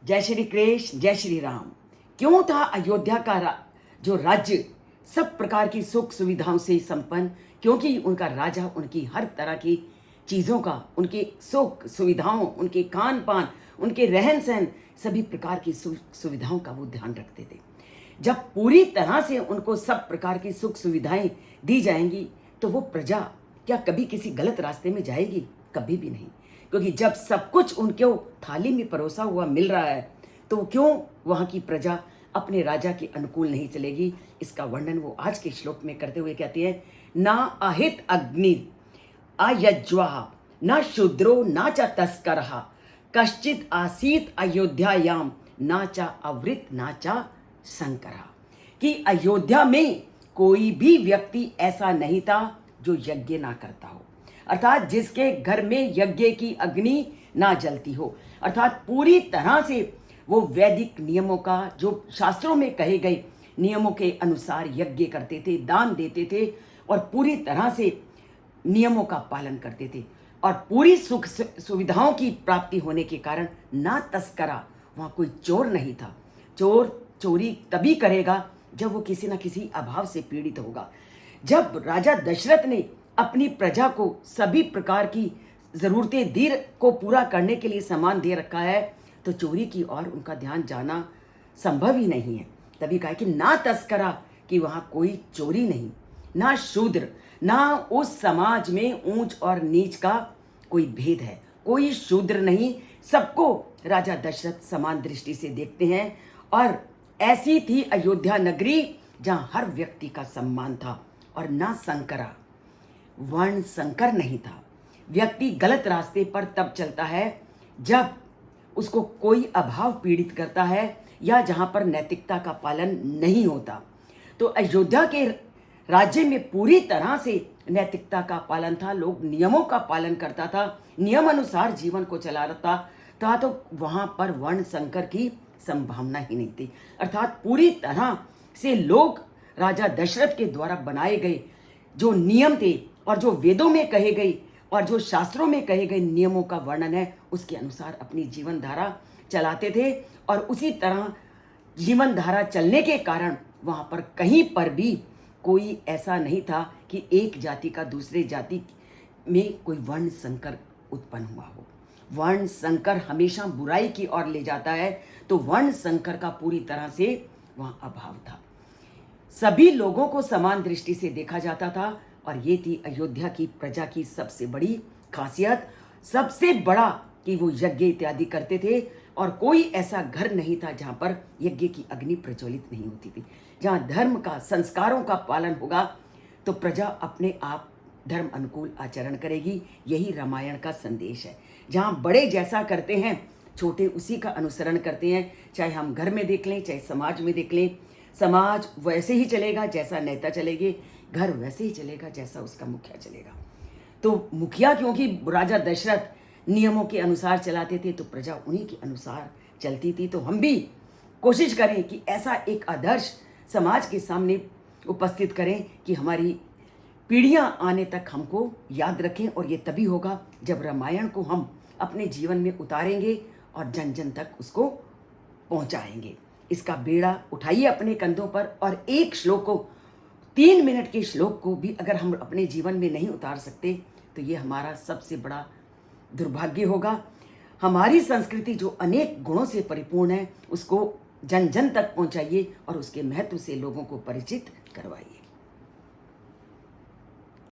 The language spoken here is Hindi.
जय श्री कृष्ण, जय श्री राम। क्यों था अयोध्या का जो राज्य सब प्रकार की सुख सुविधाओं से संपन्न? क्योंकि उनका राजा उनकी हर तरह की चीज़ों का, उनके सुख सुविधाओं, उनके खान पान, उनके रहन सहन, सभी प्रकार की सुख सुविधाओं का वो ध्यान रखते थे। जब पूरी तरह से उनको सब प्रकार की सुख सुविधाएं दी जाएंगी तो वो प्रजा क्या कभी किसी गलत रास्ते में जाएगी? कभी भी नहीं। क्योंकि जब सब कुछ उनको थाली में परोसा हुआ मिल रहा है तो क्यों वहाँ की प्रजा अपने राजा के अनुकूल नहीं चलेगी? इसका वर्णन वो आज के श्लोक में करते हुए कहती है, ना अहित अग्नि अयज्वाह न शूद्रो न च तस्करः कश्चित आसीत अयोध्यायाम न च अवृत न च शंकरः। कि अयोध्या में कोई भी व्यक्ति ऐसा नहीं था जो यज्ञ ना करता हो, अर्थात जिसके घर में यज्ञ की अग्नि ना जलती हो, अर्थात पूरी तरह से वो वैदिक नियमों का, जो शास्त्रों में कहे गए नियमों के अनुसार यज्ञ करते थे, दान देते थे और पूरी तरह से नियमों का पालन करते थे। और पूरी सुख सुविधाओं की प्राप्ति होने के कारण ना तस्करा, वहाँ कोई चोर नहीं था। चोर चोरी तभी करेगा जब वो किसी न किसी अभाव से पीड़ित होगा। जब राजा दशरथ ने अपनी प्रजा को सभी प्रकार की ज़रूरतें दीर को पूरा करने के लिए सामान दे रखा है तो चोरी की ओर उनका ध्यान जाना संभव ही नहीं है। तभी कहा कि ना तस्करा, कि वहाँ कोई चोरी नहीं, ना शूद्र, ना उस समाज में ऊंच और नीच का कोई भेद है, कोई शूद्र नहीं, सबको राजा दशरथ समान दृष्टि से देखते हैं। और ऐसी थी अयोध्या नगरी जहाँ हर व्यक्ति का सम्मान था। और ना संकरा, वर्ण संकर नहीं था। व्यक्ति गलत रास्ते पर तब चलता है जब उसको कोई अभाव पीड़ित करता है या जहाँ पर नैतिकता का पालन नहीं होता। तो अयोध्या के राज्य में पूरी तरह से नैतिकता का पालन था, लोग नियमों का पालन करता था, नियम अनुसार जीवन को चला रहा था। तो वहाँ पर वर्ण संकर की संभावना ही नहीं थी। अर्थात पूरी तरह से लोग राजा दशरथ के द्वारा बनाए गए जो नियम थे और जो वेदों में कहे गए और जो शास्त्रों में कहे गए नियमों का वर्णन है उसके अनुसार अपनी जीवन धारा चलाते थे। और उसी तरह जीवन धारा चलने के कारण वहाँ पर कहीं पर भी कोई ऐसा नहीं था कि एक जाति का दूसरे जाति में कोई वर्ण संकर उत्पन्न हुआ हो। वर्ण संकर हमेशा बुराई की ओर ले जाता है, तो वर्ण संकर का पूरी तरह से वहाँ अभाव था। सभी लोगों को समान दृष्टि से देखा जाता था और ये थी अयोध्या की प्रजा की सबसे बड़ी खासियत, सबसे बड़ा कि वो यज्ञ इत्यादि करते थे। और कोई ऐसा घर नहीं था जहाँ पर यज्ञ की अग्नि प्रज्वलित नहीं होती थी। जहाँ धर्म का, संस्कारों का पालन होगा तो प्रजा अपने आप धर्म अनुकूल आचरण करेगी। यही रामायण का संदेश है। जहाँ बड़े जैसा करते हैं छोटे उसी का अनुसरण करते हैं। चाहे हम घर में देख लें, चाहे समाज में देख लें, समाज वैसे ही चलेगा जैसा नेता चलेंगे, घर वैसे ही चलेगा जैसा उसका मुखिया चलेगा। तो मुखिया क्योंकि राजा दशरथ नियमों के अनुसार चलाते थे तो प्रजा उन्हीं के अनुसार चलती थी। तो हम भी कोशिश करें कि ऐसा एक आदर्श समाज के सामने उपस्थित करें कि हमारी पीढ़ियां आने तक हमको याद रखें। और ये तभी होगा जब रामायण को हम अपने जीवन में उतारेंगे और जन जन तक उसको पहुंचाएंगे। इसका बेड़ा उठाइए अपने कंधों पर। और एक श्लोक को, 3 मिनट के श्लोक को भी अगर हम अपने जीवन में नहीं उतार सकते तो ये हमारा सबसे बड़ा दुर्भाग्य होगा। हमारी संस्कृति जो अनेक गुणों से परिपूर्ण है उसको जन जन तक पहुंचाइए और उसके महत्व से लोगों को परिचित करवाइए।